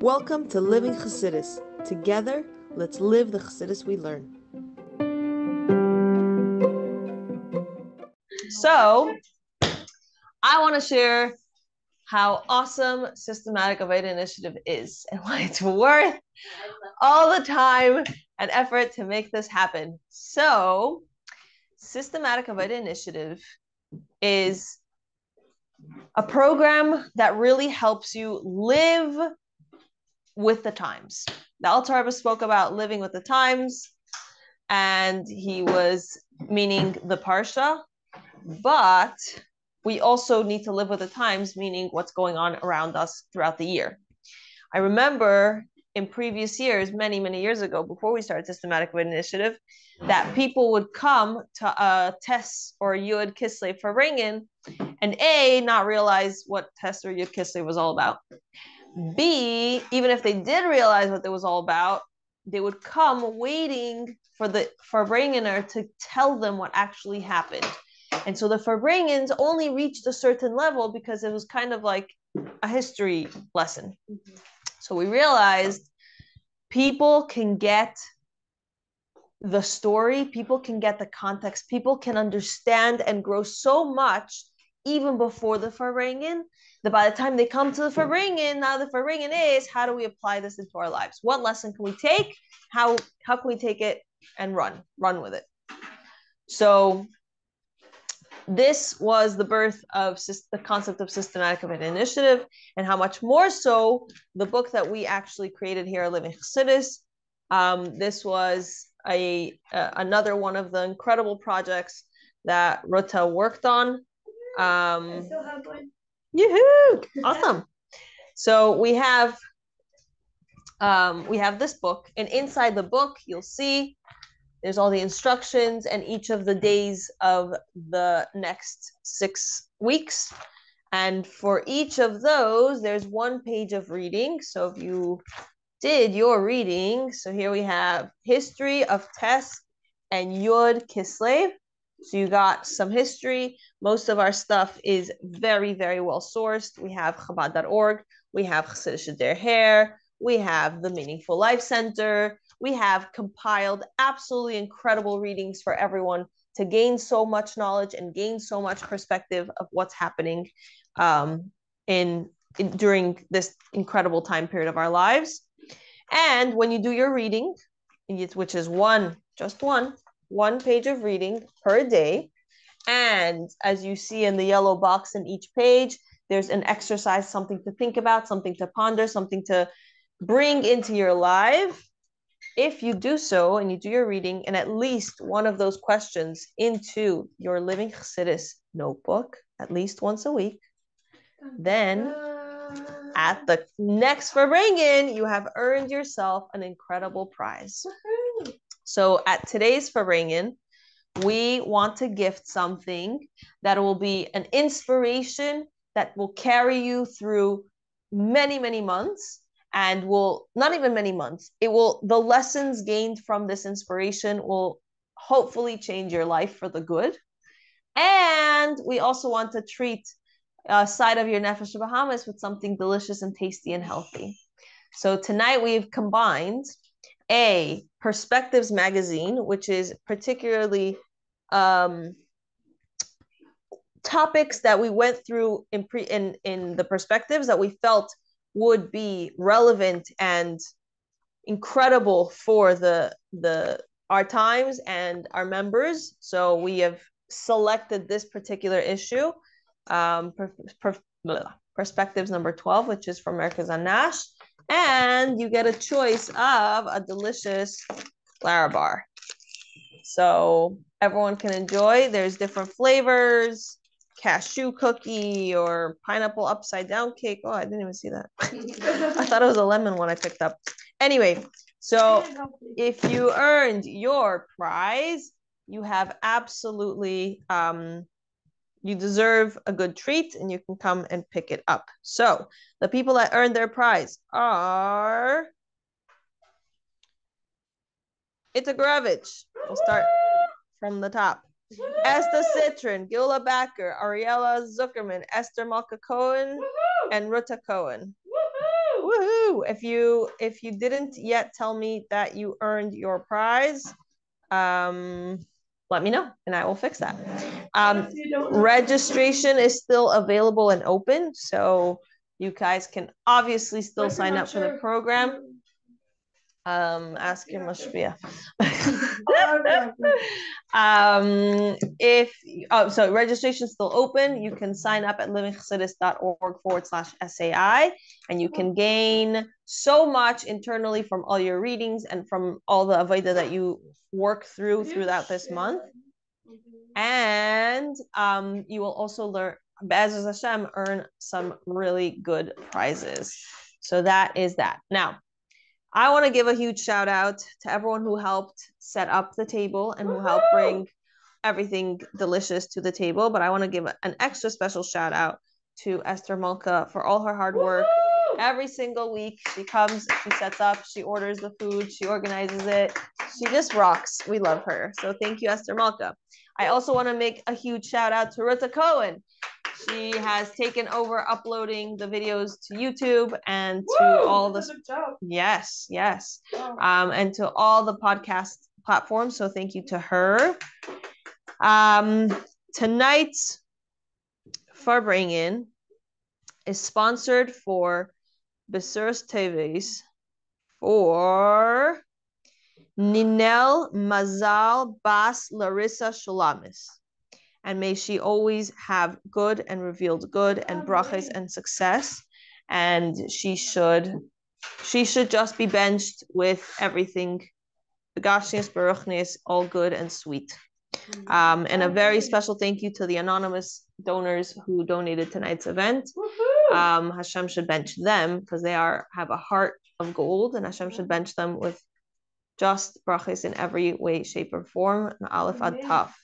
Welcome to Living Chassidus. Together, let's live the Chassidus we learn. So, I want to share how awesome Systematic Avodah Initiative is and why it's worth all the time and effort to make this happen. So, Systematic Avodah Initiative is a program that really helps you live with the times. The Alter Rebbe spoke about living with the times, and he was meaning the Parsha, but we also need to live with the times, meaning what's going on around us throughout the year. I remember in previous years, many, many years ago, before we started Systematic Avodah Initiative, that people would come to a test or a Yud Kislev Farbrengen and not realize what test or Yud Kislev was all about. B, even if they did realize what it was all about, they would come waiting for the Farbrengener to tell them what actually happened. And so the Farbrengens only reached a certain level because it was kind of like a history lesson. Mm-hmm. So we realized people can get the story, people can get the context, people can understand and grow so much even before the Farbrengen, that by the time they come to the Farbrengen, now the Farbrengen is, how do we apply this into our lives? What lesson can we take? How can we take it and run with it? So this was the birth of the concept of Systematic Avodah Initiative, and how much more so the book that we actually created here, Living Chassidus. This was another one of the incredible projects that Rivka worked on. I still have one. Yoo-hoo! Awesome. So we have this book, and inside the book you'll see there's all the instructions and each of the days of the next 6 weeks. And for each of those, there's 1 page of reading. So if you did your reading, so here we have History of Test and Yud Kislev. So you got some history. Most of our stuff is very, very well sourced. We have Chabad.org. We have Chassidus Der Hair. We have the Meaningful Life Center. We have compiled absolutely incredible readings for everyone to gain so much knowledge and gain so much perspective of what's happening during this incredible time period of our lives. And when you do your reading, which is one page of reading per day, and as you see in the yellow box in each page, there's an exercise, something to think about, something to ponder, something to bring into your life. If you do so and you do your reading and at least one of those questions into your Living Chassidus notebook at least once a week, then at the next Farbrengen, you have earned yourself an incredible prize. So at today's Farbrengen, we want to gift something that will be an inspiration that will carry you through many, many months, and will not even many months. The lessons gained from this inspiration will hopefully change your life for the good. And we also want to treat a side of your Nefesh Bahamas with something delicious and tasty and healthy. So tonight we've combined a Perspectives magazine, which is particularly topics that we went through in the Perspectives that we felt would be relevant and incredible for our times and our members. So we have selected this particular issue, Perspectives number 12, which is from Merkaz Anash, and you get a choice of a delicious Clara bar. So everyone can enjoy. There's different flavors, cashew cookie or pineapple upside down cake. Oh, I didn't even see that. I thought it was a lemon one I picked up. Anyway, so if you earned your prize, you have absolutely, you deserve a good treat and you can come and pick it up. So the people that earned their prize are Itagorevich. We'll start from the top. Esther Citron, Gila Backer, Ariella Zuckerman, Esther Malka Cohen, and Ruta Cohen. Woohoo! woohoo! If you didn't yet tell me that you earned your prize, let me know and I will fix that. Registration is still available and open, so you guys can obviously still sign up for the program. Ask your mashpia. So registration is still open. You can sign up at livingchassidus.org/SAI, and you can gain so much internally from all your readings and from all the avodah that you work throughout this month. And you will also learn, Be'ezus Hashem, earn some really good prizes. So that is that. Now, I want to give a huge shout out to everyone who helped set up the table and who helped bring everything delicious to the table. But I want to give an extra special shout out to Esther Malka for all her hard work. Every single week, she comes, she sets up, she orders the food, she organizes it. She just rocks. We love her. So thank you, Esther Malka. I also want to make a huge shout out to Rivka Cohen. She has taken over uploading the videos to YouTube and to all the and to all the podcast platforms. So thank you to her. Tonight's Farbrengen is sponsored for Besuras Teves for Ninel Mazal Bas Larissa Shulamis. And may she always have good and revealed good and brachas and success. And she should just be benched with everything. Begashnias, Baruchnias, all good and sweet. And a very special thank you to the anonymous donors who donated tonight's event. Hashem should bench them because they have a heart of gold, and Hashem should bench them with just brachas in every way, shape, or form. Aleph ad Tav.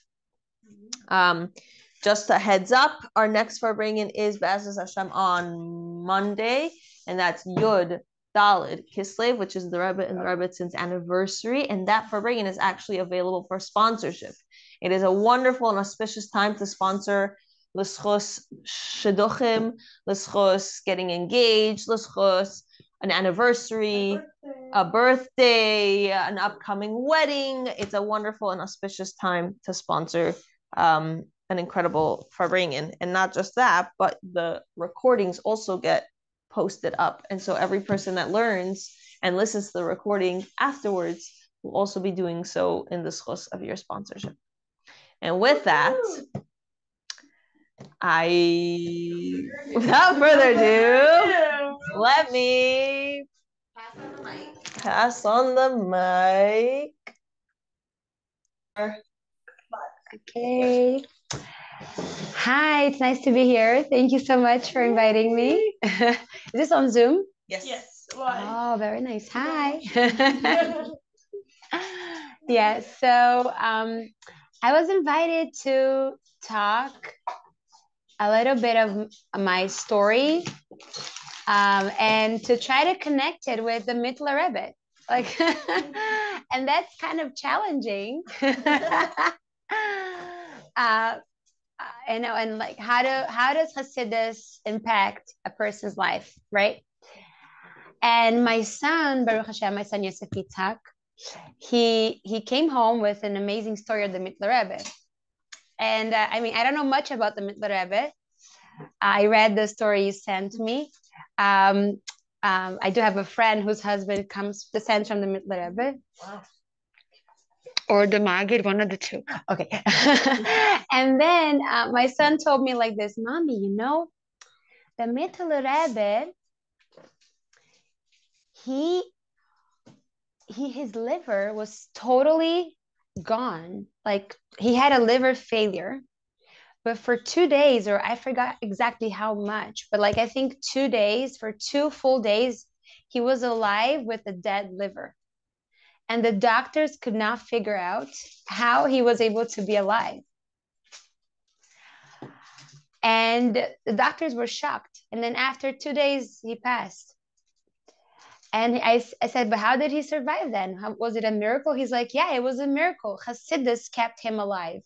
Just a heads up, our next Farbrengen is Be'ezus Hashem on Monday, and that's Yud Kislev, which is the Rebbe and the Rebbetzins anniversary, and that Farbrengen is actually available for sponsorship. It is a wonderful and auspicious time to sponsor l'schos shidduchim, l'schos getting engaged, l'schos an anniversary, a birthday, an upcoming wedding. It's a wonderful and auspicious time to sponsor an incredible Farbrengen. And not just that, but the recordings also get posted up. And so every person that learns and listens to the recording afterwards will also be doing so in the schos of your sponsorship. And with that, without further ado, let me pass on the mic. Okay. Hi, it's nice to be here. Thank you so much for inviting me. Is this on Zoom? Yes. Oh, very nice. Hi. Yes. So I was invited to talk a little bit of my story and to try to connect it with the Mittler Rebbe. Like, and that's kind of challenging. And like how does Chassidus impact a person's life, right? And my son, Baruch Hashem, my son Yosef Yitzhak, he came home with an amazing story of the Mittler Rebbe. And I mean, I don't know much about the Mittler Rebbe. I read the story you sent me. I do have a friend whose husband descends from the Mittler Rebbe. Wow. Or the Maggid, one of the two. Okay. And then my son told me like this, Mommy, you know, the Mittler Rebbe, his liver was totally gone. Like he had a liver failure, but for 2 days, or I forgot exactly how much, but like I think 2 days, for 2 full days, he was alive with a dead liver. And the doctors could not figure out how he was able to be alive. And the doctors were shocked. And then after 2 days, he passed. And I said, but how did he survive then? Was it a miracle? He's like, yeah, it was a miracle. Chassidus kept him alive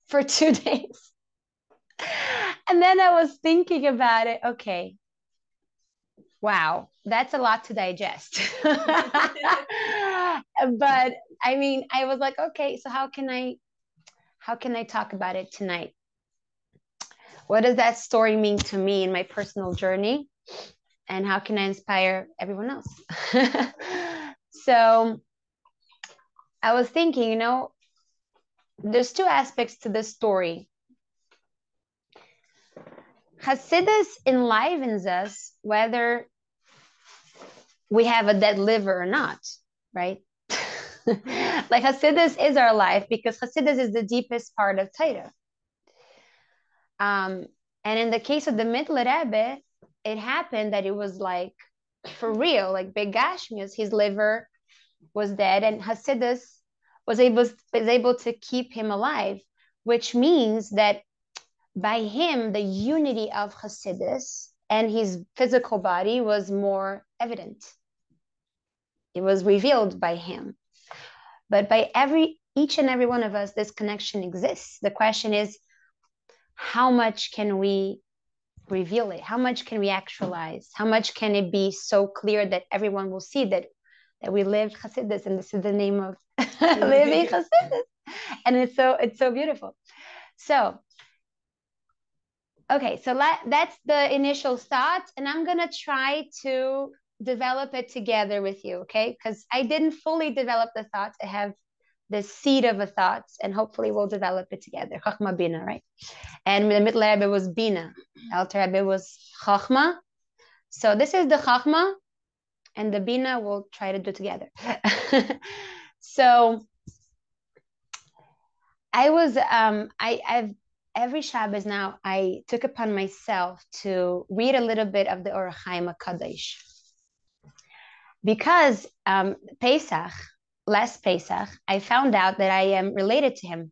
for 2 days. And then I was thinking about it. Okay, Wow, that's a lot to digest. But I mean, I was like, okay, so how can I talk about it tonight? What does that story mean to me in my personal journey? And how can I inspire everyone else? So I was thinking, there's two aspects to this story. Chassidus enlivens us whether we have a dead liver or not, right? Like Chassidus is our life because Chassidus is the deepest part of Torah. And in the case of the Middle Rebbe, it happened that it was like for real, like Begashmius, his liver was dead, and Chassidus was able to keep him alive, which means that by him, the unity of Chassidus and his physical body was more evident. It was revealed by him. But by each and every one of us, this connection exists. The question is, how much can we reveal it? How much can we actualize? How much can it be so clear that everyone will see that we lived Chassidus, and this is the name of living Chassidus, and it's so beautiful. So, okay, so that's the initial thought, and I'm gonna try to develop it together with you, okay? Because I didn't fully develop the thoughts. I have the seed of a thought, and hopefully we'll develop it together. Chachma Bina, right? And the Middle Rebbe was Bina. Alter Rebbe was Chachma. So this is the Chachma, and the Bina we'll try to do together. So I was I've every Shabbos now I took upon myself to read a little bit of the Orach Chaim HaKadosh, because Pesach, last Pesach, I found out that I am related to him.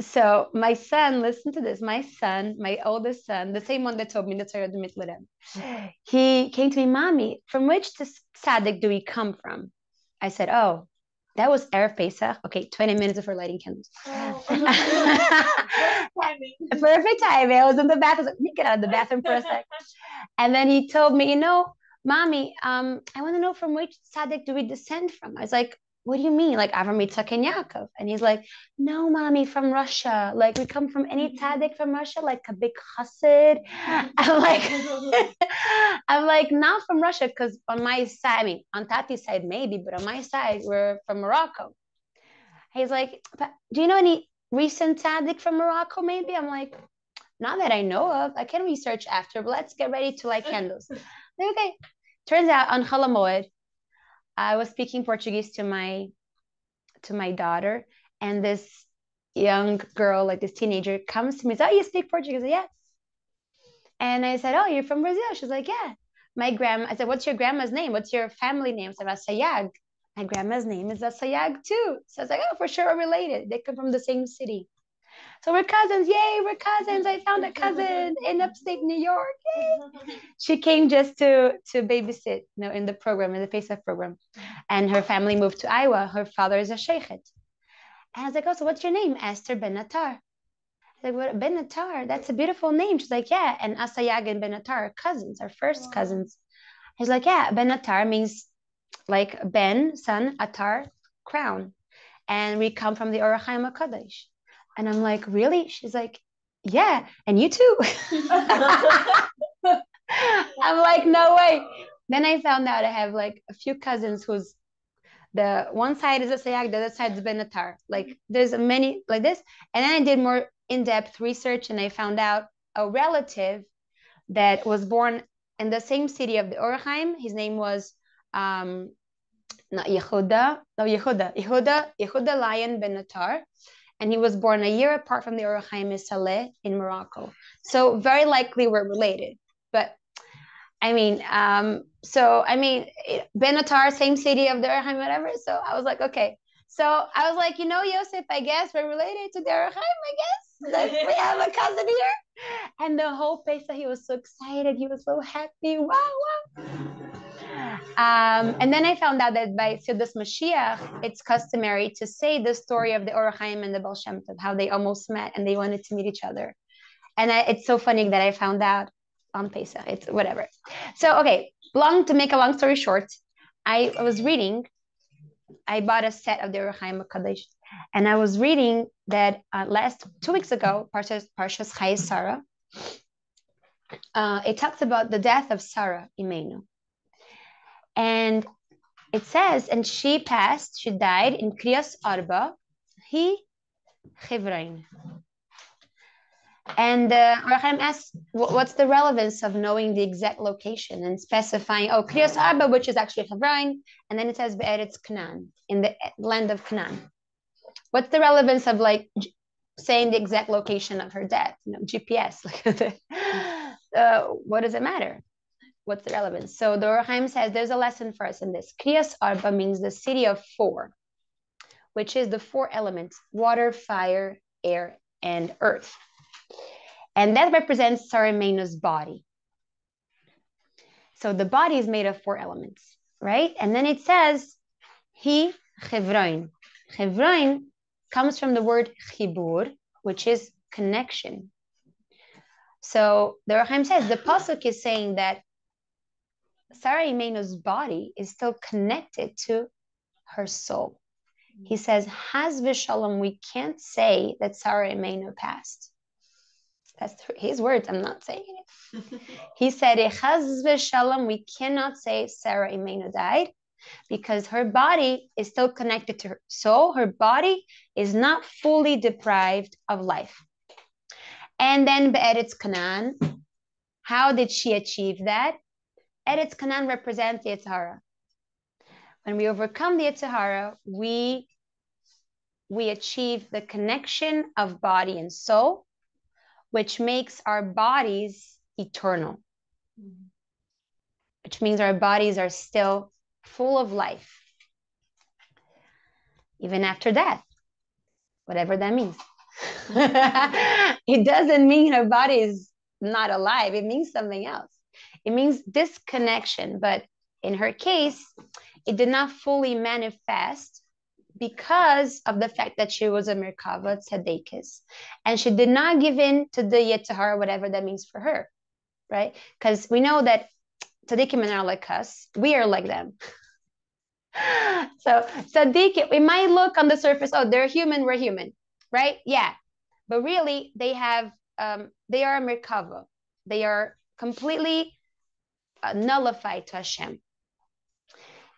So my son, listen to this. My son, my oldest son, the same one that told me the Torah de Mitlerem, he came to me, Mommy, from which tzaddik do we come from? I said, oh, that was Erev Pesach. Okay, 20 minutes of her lighting candles. Oh. Perfect timing. I was in the bathroom. Let me get out of the bathroom for a sec. And then he told me, Mommy, I want to know from which tzaddik do we descend from? I was like, what do you mean? Like Avram, Yitzchak, and Yaakov? And he's like, no, Mommy, from Russia. Like we come from any tzaddik from Russia, like a big chassid. I'm like, not from Russia, because on my side, I mean, on Tati's side maybe, but on my side, we're from Morocco. He's like, do you know any recent tzaddik from Morocco? Maybe. I'm like, not that I know of. I can research after, but let's get ready to light candles. Okay. Turns out on Chol HaMoed, I was speaking Portuguese to my daughter, and this young girl, like this teenager, comes to me and says, oh, you speak Portuguese? I said, yes. And I said, oh, you're from Brazil? She's like, yeah. I said, what's your grandma's name? What's your family name? I said, Asayag. My grandma's name is Asayag too. So I was like, oh, for sure we're related. They come from the same city. So we're cousins. Yay, we're cousins. I found a cousin in upstate New York. Yay. She came just to babysit, in the program, in the Pesach program. And her family moved to Iowa. Her father is a sheikhet. And I was like, oh, so what's your name? Esther Ben Attar. I was like, what, Ben Attar? That's a beautiful name. She's like, yeah. And Asayag and Ben Attar are cousins, our first cousins. I was like, yeah, Ben Attar means like Ben, son, Attar, crown. And we come from the Orach Chaim HaKadosh. And I'm like, really? She's like, yeah, and you too. I'm like, no way. Then I found out I have like a few cousins who's the one side is a Sayag, the other side is Ben Attar. Like there's many like this. And then I did more in-depth research, and I found out a relative that was born in the same city of the Orach Chaim. His name was Yehuda Lion Ben Attar. And he was born a year apart from the Orach Chaim Saleh in Morocco. So very likely we're related. But I mean, Ben Attar, same city of the Orach Chaim, whatever. So I was like, okay. So I was like, Yosef, I guess we're related to the Orach Chaim, I guess. Like, we have a cousin here. And the whole Pesach, he was so excited. He was so happy. Wow. And then I found out that by Seudas Mashiach, it's customary to say the story of the Orach Chaim and the Baal Shem Tov, how they almost met and they wanted to meet each other. And it's so funny that I found out on Pesach. It's whatever. So, okay, to make a long story short, I was reading, I bought a set of the Rechaim HaKadosh, and I was reading that 2 weeks ago, Parshas Chai Sarah, it talks about the death of Sarah Imenu. And it says, and she died in Kriyas Arba, he Chivrain. And Rachem asks, what's the relevance of knowing the exact location and specifying, Kriyas Arba, which is actually Chivrain, and then it says Be'eretz Canaan, in the land of Canaan. What's the relevance of like saying the exact location of her death? GPS. What does it matter? What's the relevance? So the Orachaim says there's a lesson for us in this. Kriyas Arba means the city of 4, which is the 4 elements: water, fire, air, and earth. And that represents Sarah Imeinu's body. So the body is made of 4 elements, right? And then it says, he Chevroin. Chevroin comes from the word chibur, which is connection. So the Orachaim says, the Pasuk is saying that Sarah Imeinu's body is still connected to her soul. He says, Haz v'shalom, we can't say that Sarah Imeinu passed. That's his words, I'm not saying it. He said, Haz v'shalom, we cannot say Sarah Imeinu died because her body is still connected to her soul. Her body is not fully deprived of life. And then Be'eretz Canaan, how did she achieve that? Eretz Canaan represents the Yetzer Hara. When we overcome the Yetzer Hara, we achieve the connection of body and soul, which makes our bodies eternal, which means our bodies are still full of life, even after death, whatever that means. It doesn't mean our body is not alive. It means something else. It means disconnection, but in her case, it did not fully manifest because of the fact that she was a Merkava Tzadekis, and she did not give in to the Yetzer Hara, whatever that means for her, right? Because we know that Tzadikim are like us, we are like them. So Tzadikim, we might look on the surface, they're human, we're human, right? Yeah, but really they are a Merkava. They are completely nullified to Hashem.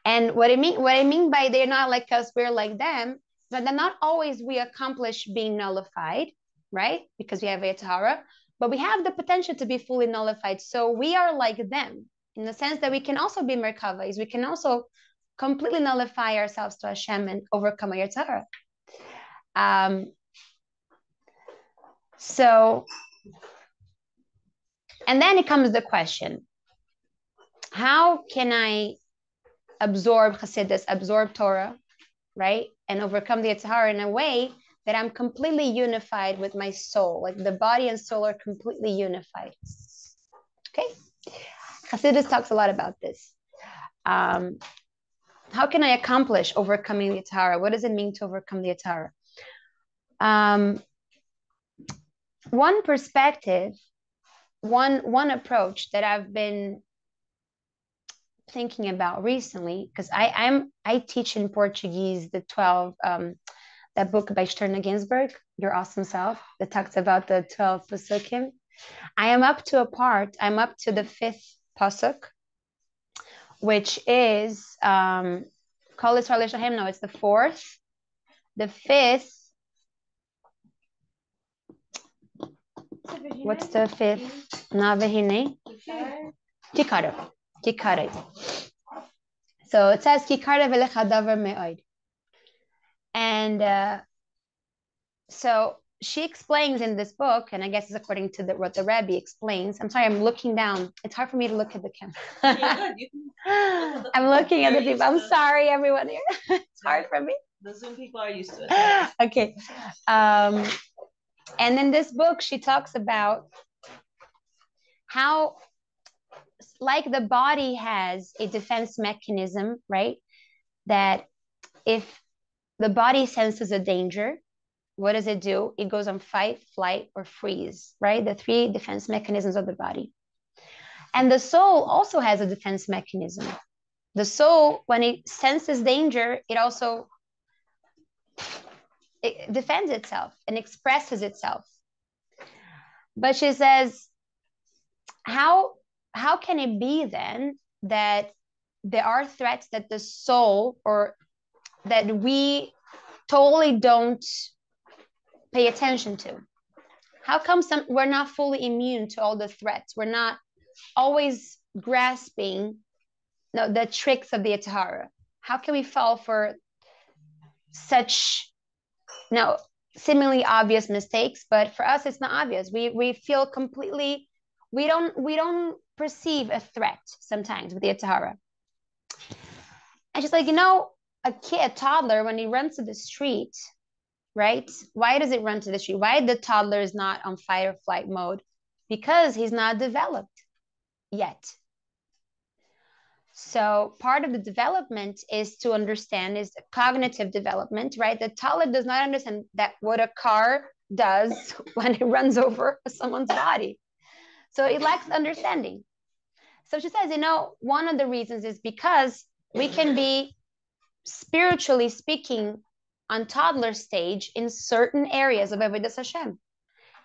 And what I mean by they're not like us, we're like them, that not always we accomplish being nullified, right? Because we have Yetzer Hara, but we have the potential to be fully nullified. So we are like them in the sense that we can also be Merkavas. We can also completely nullify ourselves to Hashem and overcome our Yetzer Hara. And then it comes the question, how can I absorb Chassidus, absorb Torah, right? And overcome the Yetzer Hara in a way that I'm completely unified with my soul, like the body and soul are completely unified. Okay? Chassidus talks a lot about this. How can I accomplish overcoming the Yetzer Hara? What does it mean to overcome the Yetzer Hara? One perspective, one approach that I've been thinking about recently, because I teach in Portuguese the 12 that book by Sterna Ginsburg, Your Awesome Self, that talks about the 12 Pasukim. I'm up to the 5th Pasuk, which is Kol Yisrael Yishahem. No, it's the 4th. The 5th, what's the 5th? Nava Hine? Kikare. So it says Kikare v'lecha davar me'od. And so she explains in this book, and I guess it's according to what the Rebbe explains. I'm sorry, I'm looking down. It's hard for me to look at the camera. I'm looking at the people. I'm sorry, everyone here. It's hard for me. The Zoom people are used to it. Okay. And in this book, she talks about how, like the body has a defense mechanism, right? That if the body senses a danger, what does it do? It goes on fight, flight, or freeze, right? The 3 defense mechanisms of the body. And the soul also has a defense mechanism. The soul, when it senses danger, it defends itself and expresses itself. But she says, how can it be then that there are threats that the soul, or that we totally don't pay attention to? How come we're not fully immune to all the threats? We're not always grasping the tricks of the Yetzer Hara. How can we fall for such seemingly obvious mistakes? But for us, it's not obvious. We feel completely, we don't perceive a threat sometimes with the Yetzer Hara. And she's like, a toddler, when he runs to the street, right? Why does it run to the street? Why the toddler is not on fight or flight mode? Because he's not developed yet. So part of the development is to understand, is cognitive development, right? The toddler does not understand that what a car does when it runs over someone's body. So it lacks understanding. So she says, one of the reasons is because we can be, spiritually speaking, on toddler stage in certain areas of Avodas Hashem.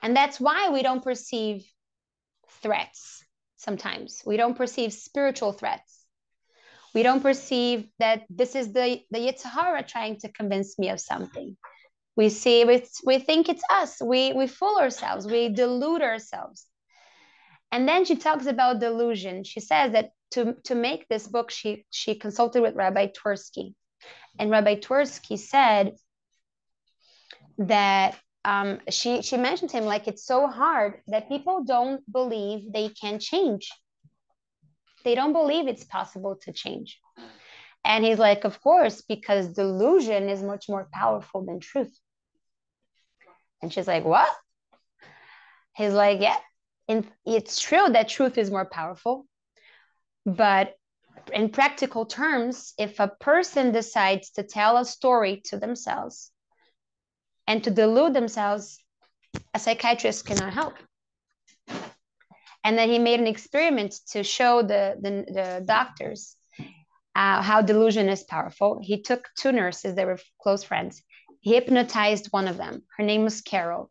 And that's why we don't perceive threats sometimes. We don't perceive spiritual threats. We don't perceive that this is the Yetzer Hara trying to convince me of something. We think it's us. We fool ourselves. We delude ourselves. And then she talks about delusion. She says that to make this book, she consulted with Rabbi Twersky. And Rabbi Twersky said that she mentioned to him, like, it's so hard that people don't believe they can change. They don't believe it's possible to change. And he's like, of course, because delusion is much more powerful than truth. And she's like, what? He's like, yeah, and it's true that truth is more powerful. But in practical terms, if a person decides to tell a story to themselves and to delude themselves, a psychiatrist cannot help. And then he made an experiment to show the doctors how delusion is powerful. He took two nurses, they were close friends. He hypnotized one of them. Her name was Carol.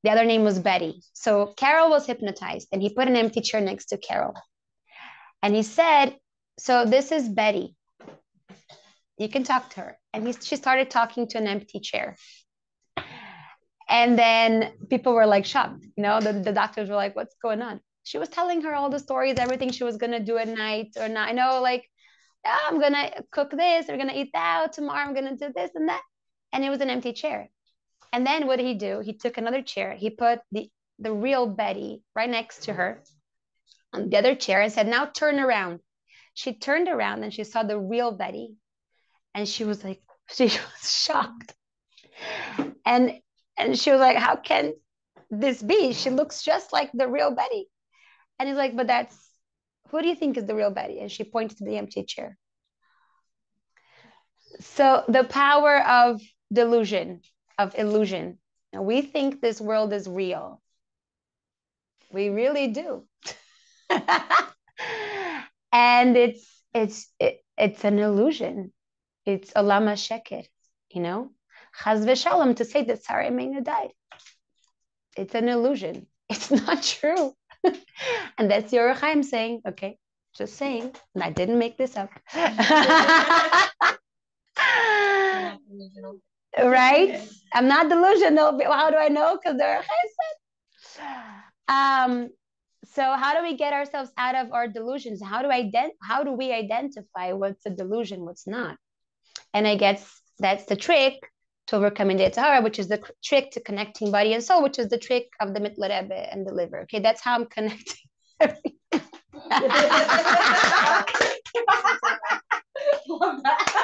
The other name was Betty. So Carol was hypnotized, and he put an empty chair next to Carol. And he said, so this is Betty. You can talk to her. And she started talking to an empty chair. And then people were like shocked. The doctors were like, what's going on? She was telling her all the stories, everything she was going to do at night or not. I'm going to cook this. We're going to eat that. Tomorrow I'm going to do this and that. And it was an empty chair. And then what did he do? He took another chair. He put the real Betty right next to her on the other chair and said, now turn around. She turned around and she saw the real Betty. And she was shocked. And she was like, how can this be? She looks just like the real Betty. And he's like, but who do you think is the real Betty? And she pointed to the empty chair. So the power of delusion, of illusion. Now, we think this world is real. We really do. And it's an illusion. It's a lama sheker, Chaz v'shalom, to say that Sarah Imenu died. It's an illusion. It's not true. And that's Yor Chaim saying, okay, just saying, and I didn't make this up. Right? I'm not delusional, but how do I know? Because the Yor Chaim said. So how do we get ourselves out of our delusions? How do we identify what's a delusion, what's not? And I guess that's the trick to overcoming the Yetzer Hara, which is the trick to connecting body and soul, which is the trick of the Mitler Rebbe and the liver. Okay, that's how I'm connecting everything. That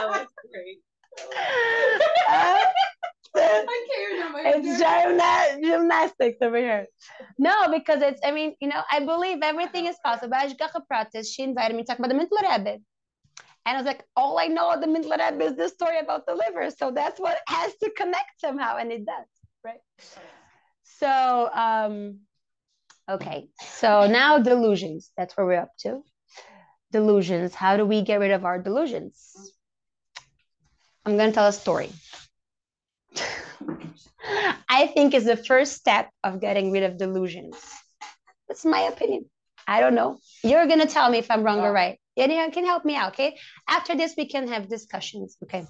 was great. It's gymnastics over here. No, because I believe everything is possible. She invited me to talk about the Mitler Rebbe. And I was like, all I know of the Mitler Rebbe is this story about the liver. So that's what has to connect somehow. And it does, right? So Okay, so now delusions. That's where we're up to. Delusions. How do we get rid of our delusions? I'm going to tell a story. I think is the first step of getting rid of delusions. That's my opinion. I don't know. You're going to tell me if I'm wrong or right. Anyone can help me out, okay? After this, we can have discussions, okay?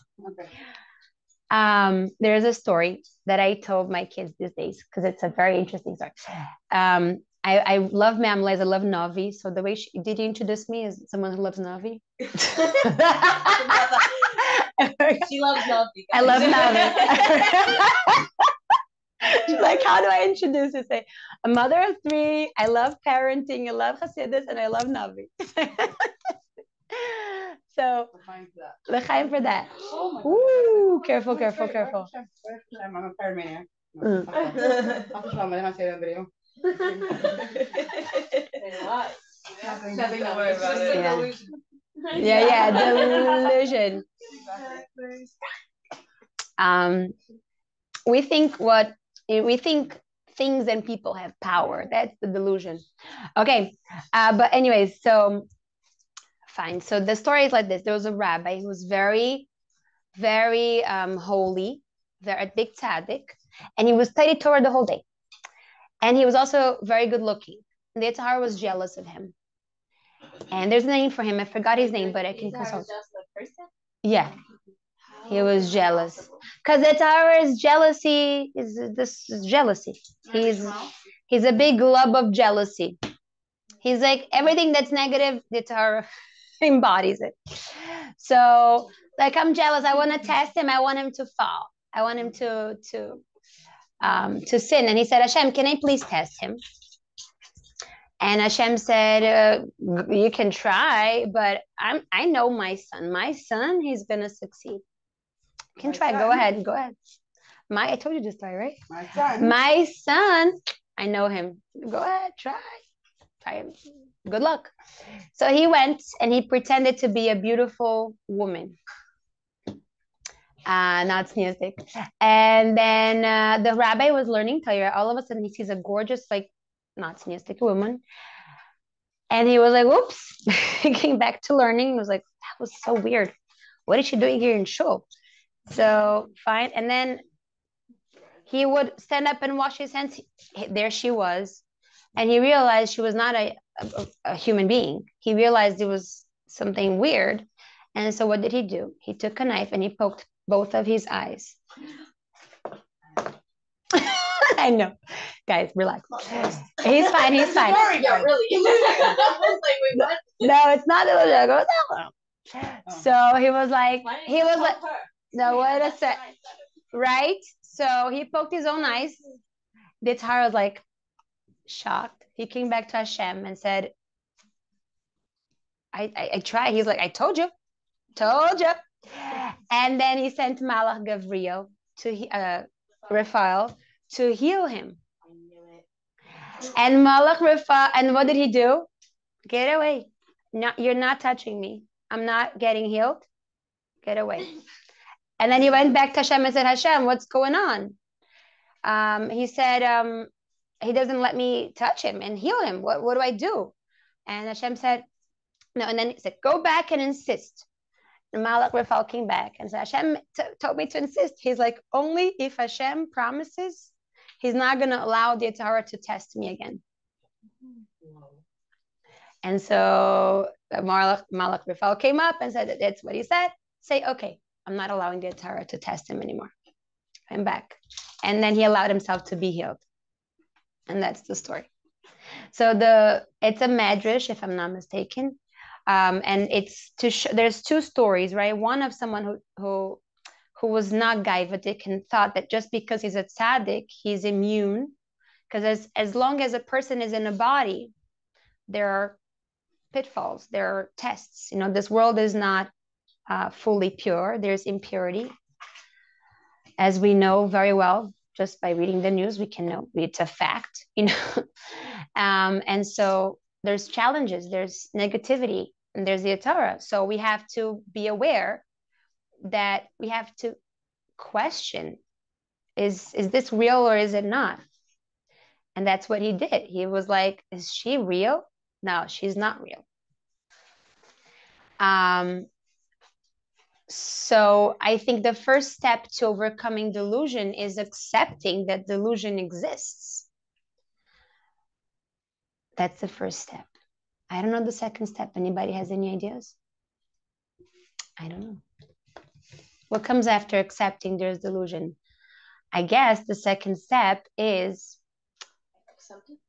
There's a story that I told my kids these days because it's a very interesting story. I love Mamles. I love Navi. So the way did you introduce me as someone who loves Navi? She loves Navi. I love Navi. She's like, how do I introduce you? Say, a mother of three. I love parenting. I love Chassidus, and I love Navi. So, l'chaim for that. Ooh, careful, careful, careful. I'm a Farbrengen. Yeah, delusion. We think things and people have power. That's the delusion. Okay, but anyways, so fine. So the story is like this. There was a rabbi who was very, very holy, very big tzaddik, and he was studied Torah the whole day. And he was also very good looking. The Yitzhar was jealous of him. And there's a name for him. I forgot his name, but I can consult. Yeah. He was jealous. Because Yitzhar jealousy is jealousy. He's a big glove of jealousy. He's like everything that's negative, Yitzhar embodies it. So like I'm jealous. I want to test him. I want him to fall. I want him to sin. And he said, Hashem, can I please test him? And Hashem said, you can try, but I know my son. My son, he's going to succeed. You can try. Go ahead. I told you this story, right? My son, I know him. Go ahead, try him. Good luck. So he went and he pretended to be a beautiful woman. Not sneerstic. And then the rabbi was learning Torah. All of a sudden, he sees a gorgeous, like, not sneerstic woman. And he was like, whoops. He came back to learning. He was like, that was so weird. What is she doing here in shul? So, fine. And then he would stand up and wash his hands. There she was. And he realized she was not a human being. He realized it was something weird. And so what did he do? He took a knife and he poked both of his eyes. I know. Guys, relax. He's fine. Yeah, really. No, it's not illegal. So he was like, no, wait a sec. Right? So he poked his own eyes. The Yitzhar was like shocked. He came back to Hashem and said, I tried. He's like, I told you. And then he sent Malach Gavriel to Raphael to heal him. And Malach Raphael, and what did he do? Get away. You're not touching me. I'm not getting healed. Get away. And then he went back to Hashem and said, Hashem, what's going on? He said, he doesn't let me touch him and heal him. What do I do? And Hashem said, no. And then he said, go back and insist. And Malach Raphael came back and said, Hashem told me to insist. He's like, only if Hashem promises, he's not going to allow the Yitzhar to test me again. And so Malach Raphael came up and said, that's what he said. Say, okay, I'm not allowing the Yitzhar to test him anymore. I'm back. And then he allowed himself to be healed. And that's the story. So it's a medrash, if I'm not mistaken. And it's there's two stories, right? One of someone who was not gaivadik and thought that just because he's a tzaddik, he's immune. Because as long as a person is in a body, there are pitfalls, there are tests. This world is not fully pure. There's impurity. As we know very well, just by reading the news, we can know it's a fact, and so there's challenges, there's negativity, and there's the Torah. So we have to be aware that we have to question, is this real or is it not? And that's what he did. He was like, is she real? No, she's not real. So I think the first step to overcoming delusion is accepting that delusion exists. That's the first step. I don't know the second step. Anybody has any ideas? I don't know. What comes after accepting there's delusion? I guess the second step is acceptance.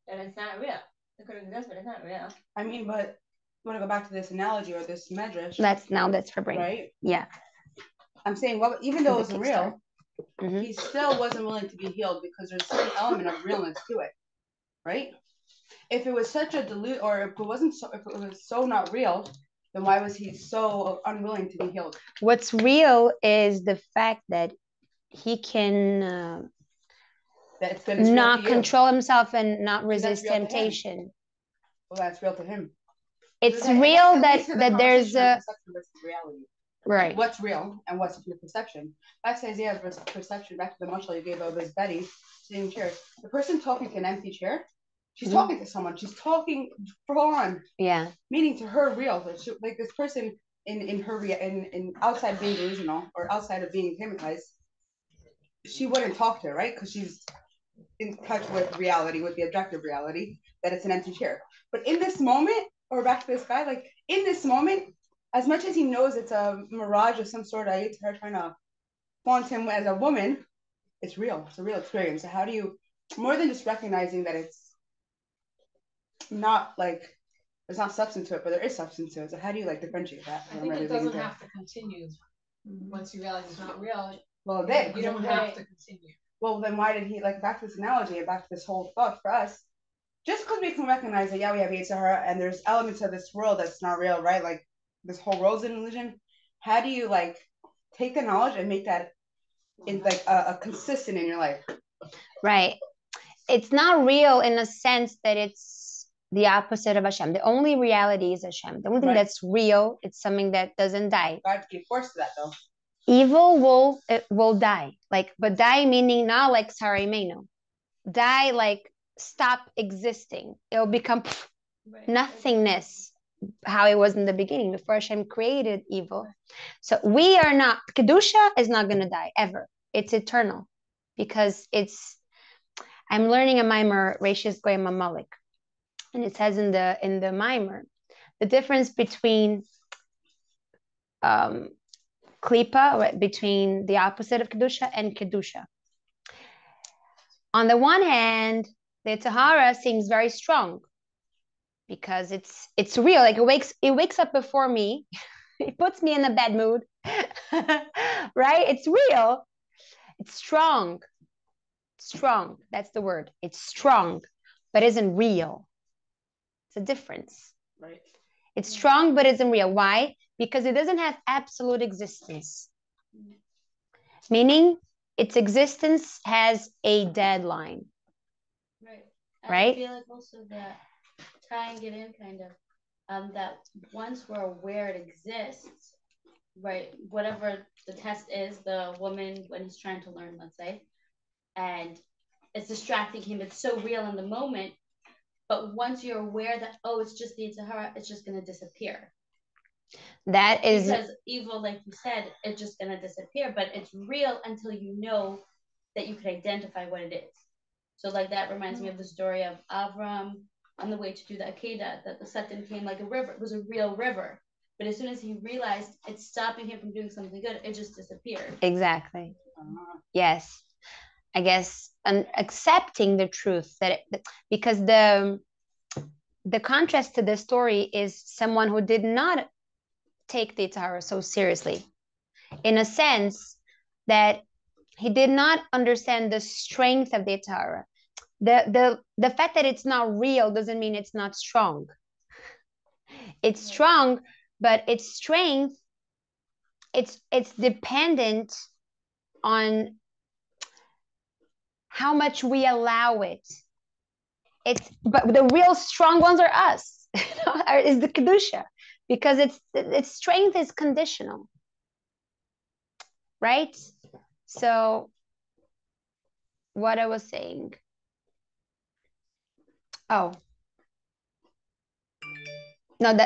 And it's not real. It could exist, but it's not real. I mean, but you want to go back to this analogy or this medrash? That's Farbrengen. Right? Yeah. I'm saying, well, even though it wasn't real, mm-hmm. he still wasn't willing to be healed because there's some element of realness to it, right? If it was such a or if it wasn't so, if it was so not real, then why was he so unwilling to be healed? What's real is the fact that he can not control himself and not resist temptation. Well, that's real to him. It's real that there's a reality. Right. What's real and what's your perception? Back to Isaiah versus perception, back to the mushal you gave of his Betty sitting in chair. The person talking to an empty chair, she's talking to someone. She's talking full on. Yeah. Meaning to her real. Like this person in her in outside being delusional or outside of being hypnotized, she wouldn't talk to her, right? Because she's in touch with reality, with the objective reality, that it's an empty chair. But in this moment, or back to this guy, like in this moment, as much as he knows it's a mirage of some sort, I hate her trying to flaunt him as a woman, it's real. It's a real experience. So how do you, more than just recognizing that it's not like, there's not substance to it, but there is substance to it. So how do you like differentiate that? I think it doesn't have to continue once you realize it's not real. Well, then you don't have to continue. Well, then why did he, like, back to this analogy and back to this whole thought for us, just because we can recognize that, yeah, we have Yetzer Hara and there's elements of this world that's not real, right? Like, this whole world's an illusion. How do you, like, take the knowledge and make that in, like, a consistent in your life? Right. It's not real in a sense that it's the opposite of Hashem. The only reality is Hashem. The only thing that's real, it's something that doesn't die. God give force to that, though. Evil will die, but die meaning not like Saraimeno. Die like stop existing. It'll become nothingness, how it was in the beginning before Hashem created evil. So we are not. Kedusha is not going to die ever. It's eternal, because it's. I'm learning a mimer, Rashis Goyim Malik, and it says in the mimer, the difference between klipa, right, between the opposite of kedusha and kedusha. On the one hand, the Tahara seems very strong because it's real. Like it wakes up before me, it puts me in a bad mood, right? It's real. It's strong. Strong. That's the word. It's strong, but isn't real. It's a difference. Right. It's strong, but isn't real. Why? Because it doesn't have absolute existence. Meaning its existence has a deadline. Right. Right? I feel like also that tying it in kind of that once we're aware it exists, right? Whatever the test is, the woman when he's trying to learn, let's say, and it's distracting him, it's so real in the moment. But once you're aware that, oh, it's just the Yetzer Hara, it's just going to disappear. That is... Because evil, like you said, it's just going to disappear. But it's real until you know that you can identify what it is. So like that reminds me of the story of Avram on the way to do the Akedah, that the Satan came like a river. It was a real river. But as soon as he realized it's stopping him from doing something good, it just disappeared. Exactly. Yes. I guess accepting the truth because the contrast to the story is someone who did not take the Yetzer Hara so seriously, in a sense that he did not understand the strength of the Yetzer Hara. The fact that it's not real doesn't mean it's not strong. It's strong, but its strength, it's dependent on how much we allow it. But the real strong ones are us, is the kedusha, because its strength is conditional, right? So, what I was saying, Oh. No,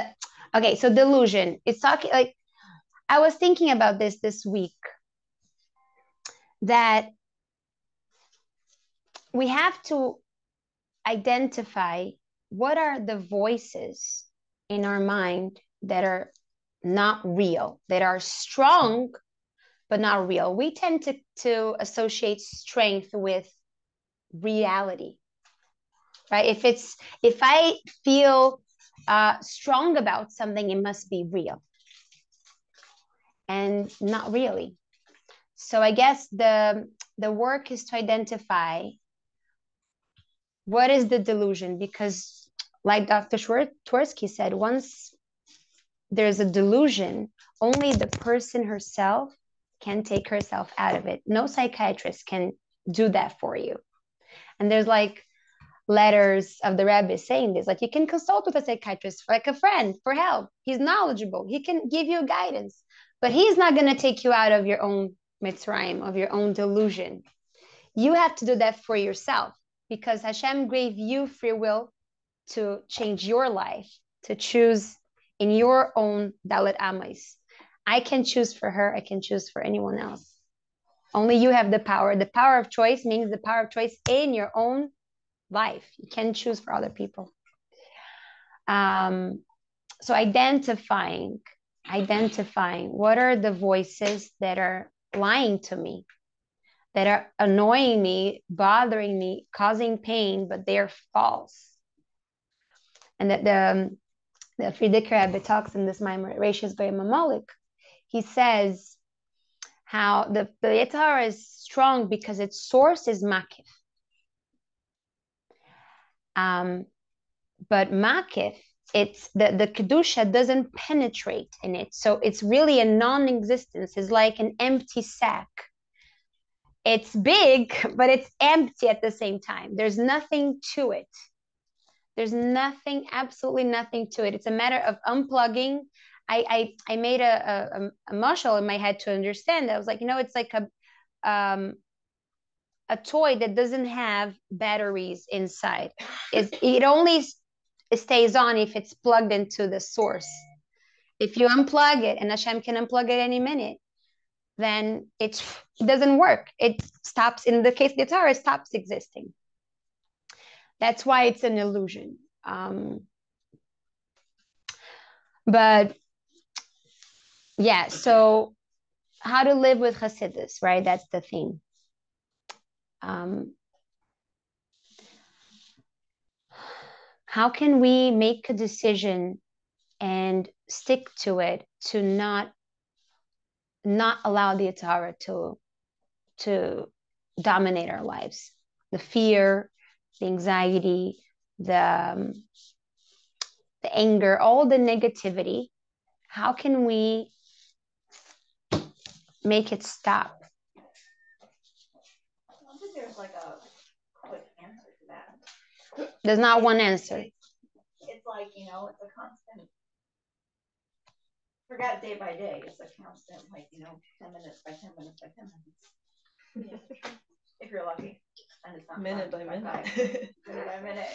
okay, so delusion. It's talking like, I was thinking about this week, that we have to identify what are the voices in our mind that are not real, that are strong, but not real. We tend to associate strength with reality, right? If I feel strong about something, it must be real, and not really. So I guess the work is to identify what is the delusion, because like Dr. Twersky said, once there's a delusion, only the person herself can take herself out of it. No psychiatrist can do that for you. And there's like letters of the rabbi saying this, like you can consult with a psychiatrist, like a friend, for help. He's knowledgeable. He can give you guidance, but he's not going to take you out of your own mitzrayim, of your own delusion. You have to do that for yourself, because Hashem gave you free will to change your life, to choose in your own Dalet Amais. I can choose for her. I can choose for anyone else. Only you have the power. The power of choice means the power of choice in your own life. You can choose for other people. So identifying what are the voices that are lying to me, that are annoying me, bothering me, causing pain, but they're false. And that the Frierdiker Rebbe talks in this Maimer, Reishis Mamolik. He says how the Yetzer Hara is strong because its source is Makif. But Makif, it's the Kedusha doesn't penetrate in it. So it's really a non-existence. It's like an empty sack. It's big, but it's empty at the same time. There's nothing to it. There's nothing, absolutely nothing to it. It's a matter of unplugging. I made a mashal in my head to understand that. I was like, it's like a toy that doesn't have batteries inside. It only stays on if it's plugged into the source. If you unplug it, and Hashem can unplug it any minute, then it doesn't work. It stops. In the case of the Torah, it stops existing. That's why it's an illusion. But yeah, so how to live with Chassidus, right? That's the theme. How can we make a decision and stick to it to not allow the Yetzer Hara to dominate our lives? The fear, the anxiety, the anger, all the negativity. How can we make it stop? I don't think there's like a quick answer to that. There's not one answer. It's like, it's a constant. Forget day by day. It's a constant, 10 minutes by 10 minutes by 10 minutes. Yeah. If you're lucky. And it's not minute by minute. Minute by minute.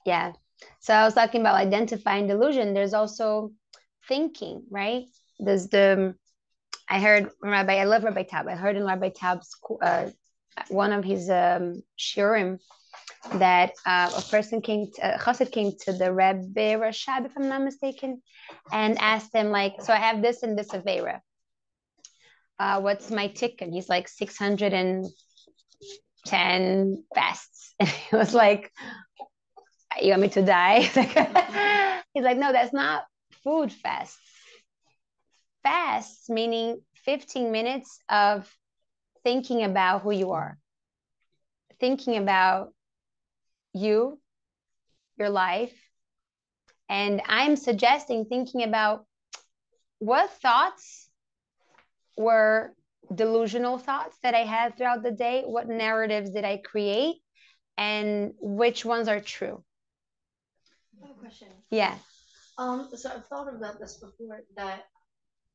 Yeah. So I was talking about identifying delusion. There's also thinking, right? There's I heard Rabbi, I love Rabbi Tab. I heard in Rabbi Tab's one of his shiurim that a chassid came to the Rebbe Rashab, if I'm not mistaken, and asked him so I have this and this avera. What's my ticket? He's like 610 fasts. And he was like, you want me to die? He's like, no, that's not food fasts. Fasts meaning 15 minutes of thinking about who you are, thinking about you, your life. And I'm suggesting thinking about what thoughts were delusional thoughts that I had throughout the day, what narratives did I create, and which ones are true. I have a question. Yeah. So I've thought about this before, that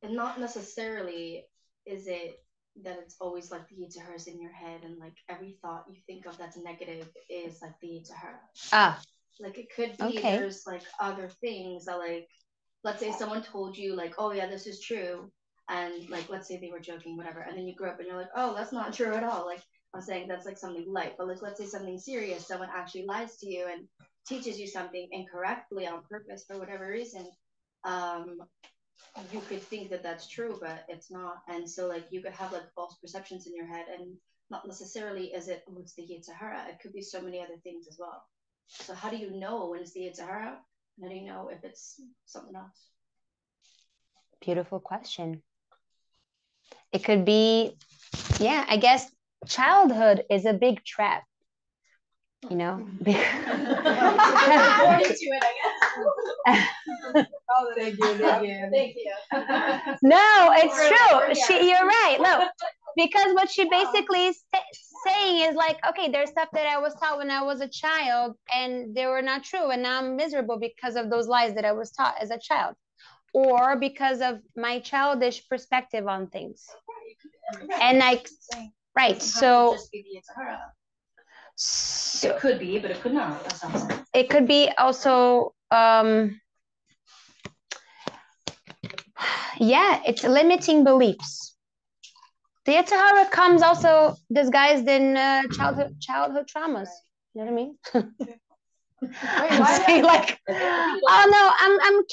not necessarily is it that it's always like the Yetzer Hara is in your head, and like every thought you think of that's negative is like the Yetzer Hara. Ah. Like it could be Okay. there's like other things that, like, let's say someone told you like, oh yeah, this is true, and like let's say they were joking, whatever, and then you grew up and you're like, oh, that's not true at all. Like I'm saying that's like something light, but like let's say something serious, someone actually lies to you and teaches you something incorrectly on purpose for whatever reason. You could think that that's true, but it's not, and so like you could have like false perceptions in your head, and not necessarily is it, oh, it's the Yetzer Hara. It could be so many other things as well. So how do you know when it's the Yetzer Hara? How do you know if it's something else? Beautiful question. It could be, yeah, I guess childhood is a big trap, you know? According to it, I guess. Oh, thank you. Thank you. No, it's true. You're right. No, because what she basically is saying is like, okay, there's stuff that I was taught when I was a child and they were not true, and now I'm miserable because of those lies that I was taught as a child, or because of my childish perspective on things. And like, right, so Just be the Yetzer Hara. So it could be, but it could not. That sounds like. It could be also yeah, it's limiting beliefs. The Yetzer Hara comes also disguised in childhood traumas. You know what I mean? Wait, like, oh no, I'm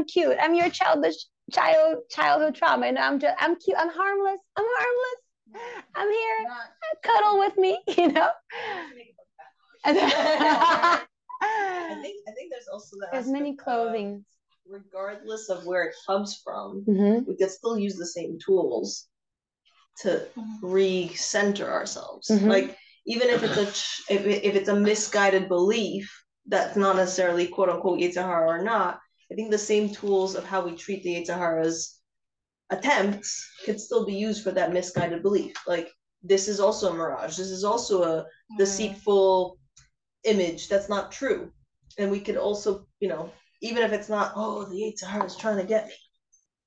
cute. I'm your childhood trauma, and I'm cute. I'm harmless. I'm here. Cuddle with me, you know. I think there's also that. There's many clothing. Regardless of where it comes from, Mm-hmm. we could still use the same tools to recenter ourselves. Mm-hmm. Like even if it's a misguided belief that's not necessarily quote unquote Yetzer Hara or not, I think the same tools of how we treat the Yetzer Hara's attempts could still be used for that misguided belief. Like this is also a mirage. This is also a deceitful image that's not true. And we could also, you know, even if it's not, oh, the Yetzer Hara is trying to get me,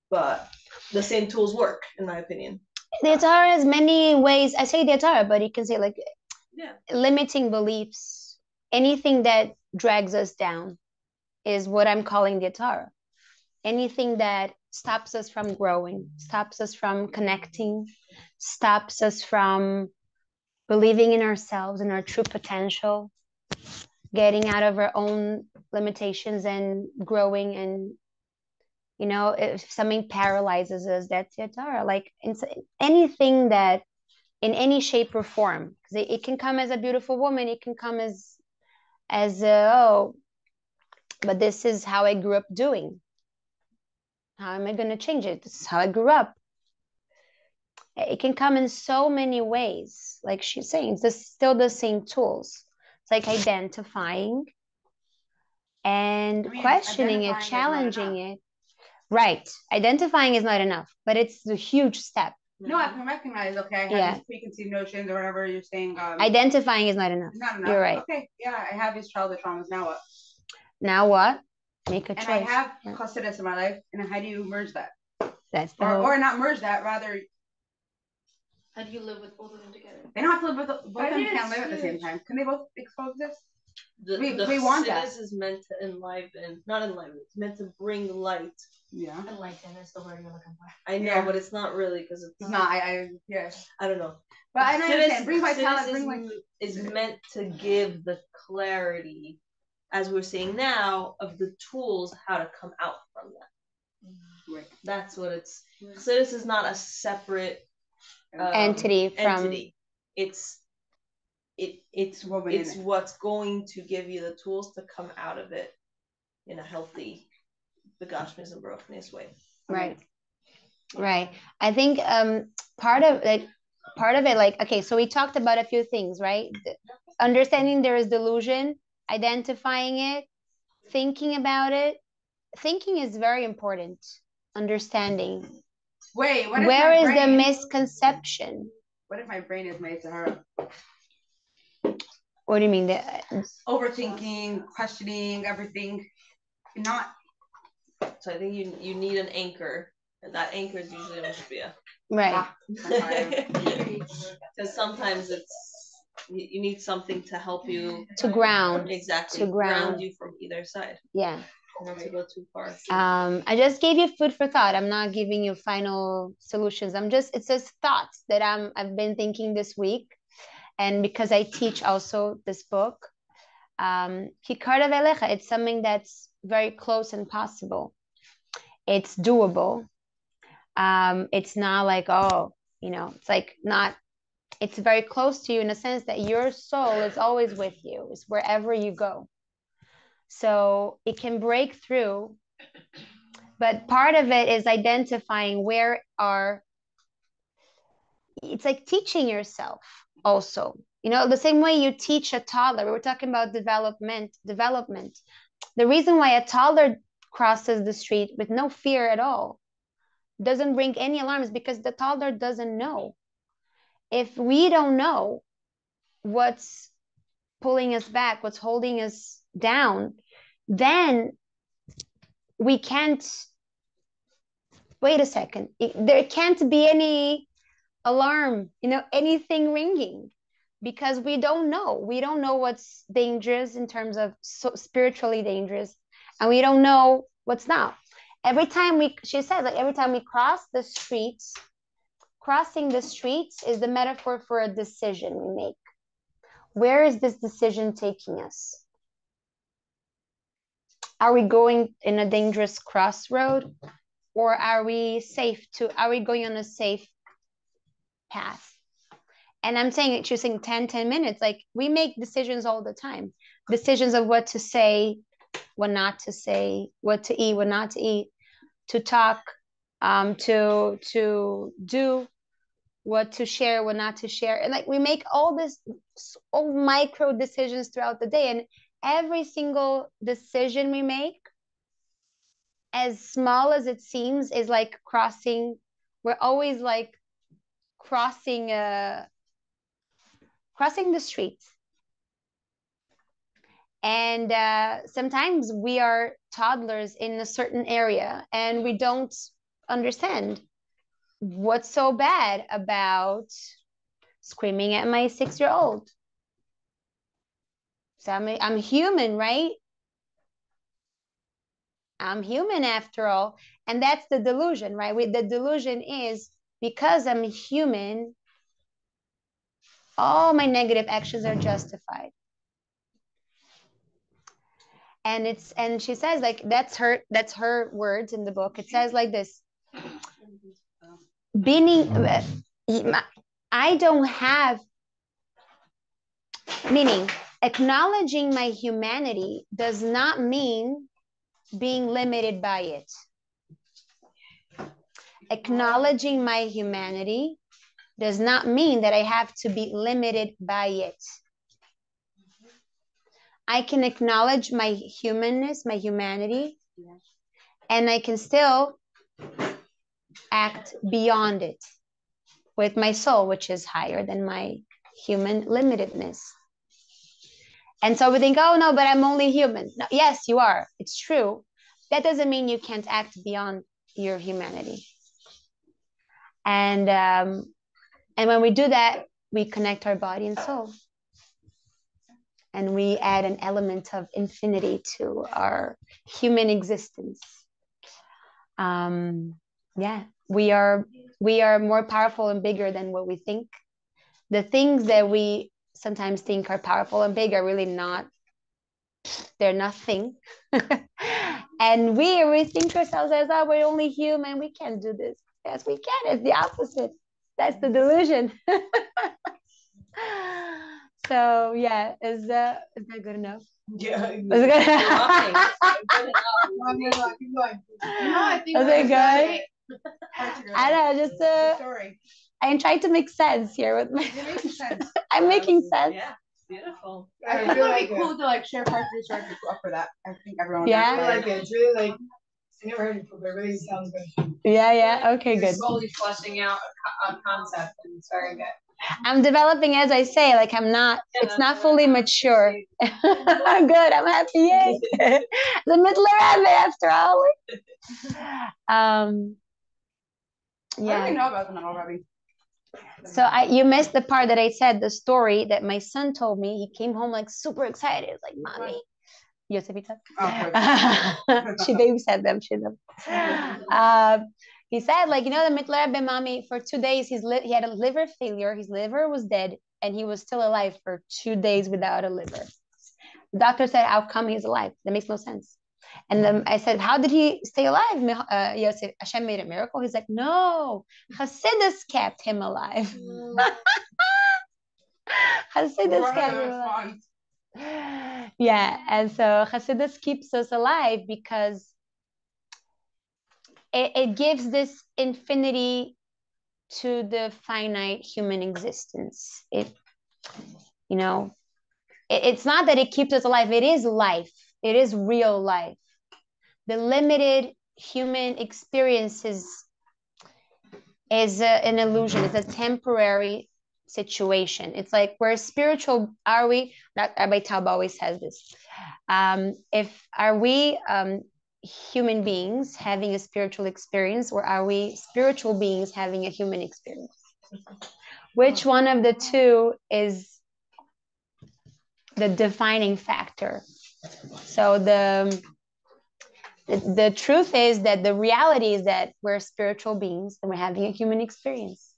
but the same tools work, in my opinion. The Yetzer Hara has many ways. I say the Yetzer Hara, but you can say like limiting beliefs. Anything that drags us down is what I'm calling the Yetzer Hara. Anything that stops us from growing, stops us from connecting, stops us from believing in ourselves and our true potential, getting out of our own limitations and growing. And you know, if something paralyzes us, that's Yetzer Hara. Like anything that in any shape or form, because it can come as a beautiful woman, it can come as oh, but this is how I grew up doing. How am I going to change it? This is how I grew up. It can come in so many ways. Like she's saying, it's still the same tools. It's like identifying and questioning it, challenging it. Right. Identifying is not enough, but it's a huge step. No, I can recognize, okay, I have these preconceived notions or whatever you're saying. Identifying is not enough. Not enough. You're right. Okay, yeah, I have these childhood traumas. Now what? Now what? Make a choice. And I have Chassidus in my life, and how do you merge that? That's the or not merge that, rather. How do you live with both of them together? They don't have to live with both of them. Can't live at the same time. Can they both expose this? We want that. Chassidus is meant to enliven, not enliven. It's meant to bring light. Yeah. Enlighten is the word you're looking for. I know, but it's not really because it's not. I don't know. But I understand. Bring vitality. Is meant to give the clarity, as we're seeing now, of the tools how to come out from that. Right. That's what it's. Chassidus is not a separate entity. It's what's going to give you the tools to come out of it in a healthy, begashmis and brokenness way. Right. I think part of it, like, okay, so we talked about a few things, right? Understanding there is delusion, identifying it, thinking about it. Thinking is very important. Understanding. Wait, where is the misconception? What if my brain is made to her? What do you mean? Overthinking, questioning everything, not. So I think you need an anchor. And that anchor is usually a mashpia. Right. Because sometimes you need something to help you To ground. Exactly. To ground you from either side. Yeah. Not to go too far. I just gave you food for thought. I'm not giving you final solutions. It's just thoughts that I've been thinking this week. And because I teach also this book, Hikar Velecha, it's something that's very close and possible. It's doable. It's not like, it's like not, it's very close to you in a sense that your soul is always with you. It's wherever you go. So it can break through, but part of it is identifying it's like teaching yourself also. The same way you teach a toddler. We were talking about development. The reason why a toddler crosses the street with no fear at all, doesn't bring any alarms, because the toddler doesn't know. If we don't know what's pulling us back, what's holding us down, then we can't, wait a second, there can't be any alarm, anything ringing, because we don't know what's dangerous in terms of spiritually dangerous, and we don't know what's not. Every time she says, like, every time we cross the streets, crossing the streets is the metaphor for a decision we make. Where is this decision taking us? Are we going in a dangerous crossroad, or are we going on a safe path? And I'm saying, choosing 10 minutes, like, we make decisions all the time. Decisions of what to say, what not to say, what to eat, what not to eat, to talk, to do, what to share, what not to share. And like, we make all micro decisions throughout the day. And every single decision we make, as small as it seems, is like crossing. We're always like crossing the street. And sometimes we are toddlers in a certain area and we don't understand what's so bad about screaming at my 6-year-old. So I'm human, right? I'm human after all. And that's the delusion, right? The delusion is, because I'm human, all my negative actions are justified. And she says, like, that's her words in the book. It says like this: I don't have, meaning acknowledging my humanity does not mean being limited by it. Acknowledging my humanity does not mean that I have to be limited by it. I can acknowledge my humanness, my humanity, and I can still act beyond it with my soul, which is higher than my human limitedness. And so we think, oh no, but I'm only human. No, yes, you are. It's true. That doesn't mean you can't act beyond your humanity. And when we do that, we connect our body and soul. And we add an element of infinity to our human existence. We are more powerful and bigger than what we think. The things that we sometimes think are powerful and big are really not. They're nothing. And we think to ourselves as, oh, we're only human, we can't do this. Yes, we can. It's the opposite. That's the delusion. So yeah, is that good enough? Yeah. Is it good? Is it good? I know, just I'm trying to make sense here with my. You're making sense. I'm making sense. Yeah, beautiful. I think it would be cool to like share parts of the story up for that. I think everyone. Yeah. I like it. It's really like, I never heard it before, but it really sounds good. Yeah. Okay, You're good. slowly fleshing out a concept, and it's very good. I'm developing as I say. Like, I'm not. Yeah, it's not fully mature. I'm good. I'm happy. Yay. The middle Rebbe after all. Yeah. I didn't know about the Nava Rabbi. So you missed the part that I said, the story that my son told me. He came home like super excited. He was like, "Mommy." Yosefita. She babysat them. He said, like, you know, the Mitler Rebbe, mommy, for 2 days he had a liver failure. His liver was dead, and he was still alive for 2 days without a liver. The doctor said, "How come he's alive? That makes no sense." And then I said, "How did he stay alive?" Yosef, Hashem made a miracle. He's like, "No, Chassidus kept him alive." Chassidus kept him alive. Yeah, and so Chassidus keeps us alive because it gives this infinity to the finite human existence. It's not that it keeps us alive. It is life. It is real life. The limited human experiences is an illusion. It's a temporary situation. It's like, we're spiritual. Are we? That Rabbi Taub always says this. Are we human beings having a spiritual experience, or are we spiritual beings having a human experience? Which one of the two is the defining factor? So the truth is that the reality is that we're spiritual beings and we're having a human experience.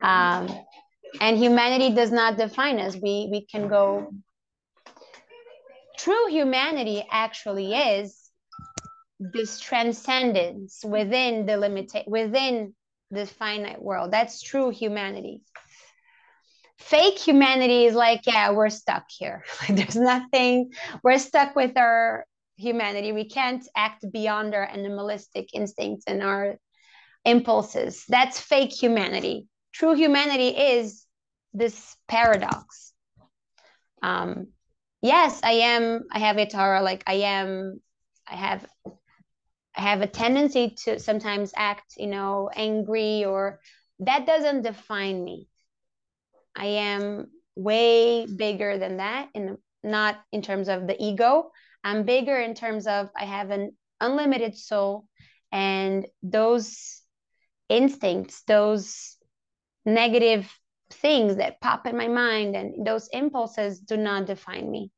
And humanity does not define us. We can go. True humanity actually is this transcendence within within the finite world. That's true humanity. Fake humanity is like, yeah, we're stuck here. There's nothing. We're stuck with our humanity. We can't act beyond our animalistic instincts and our impulses. That's fake humanity. True humanity is this paradox. Yes, I have a Torah, like I have a tendency to sometimes act, angry, or that doesn't define me. I am way bigger than that, not in terms of the ego. I'm bigger in terms of I have an unlimited soul, and those instincts, those negative things that pop in my mind, and those impulses do not define me.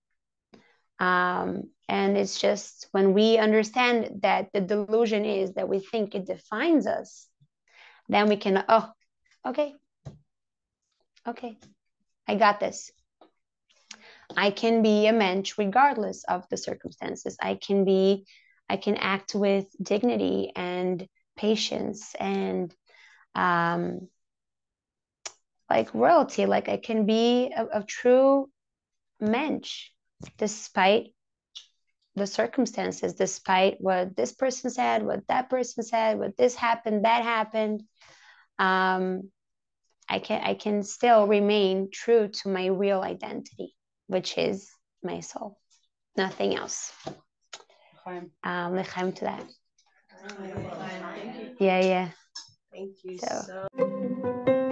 And it's just when we understand that the delusion is that we think it defines us, then we can, okay, I got this. I can be a mensch regardless of the circumstances. I can act with dignity and patience and like royalty. Like I can be a true mensch despite the circumstances, despite what this person said, what that person said, what this happened, that happened. I can still remain true to my real identity, which is my soul, nothing else. L'chaim to that. Thank you. Yeah. Thank you So. so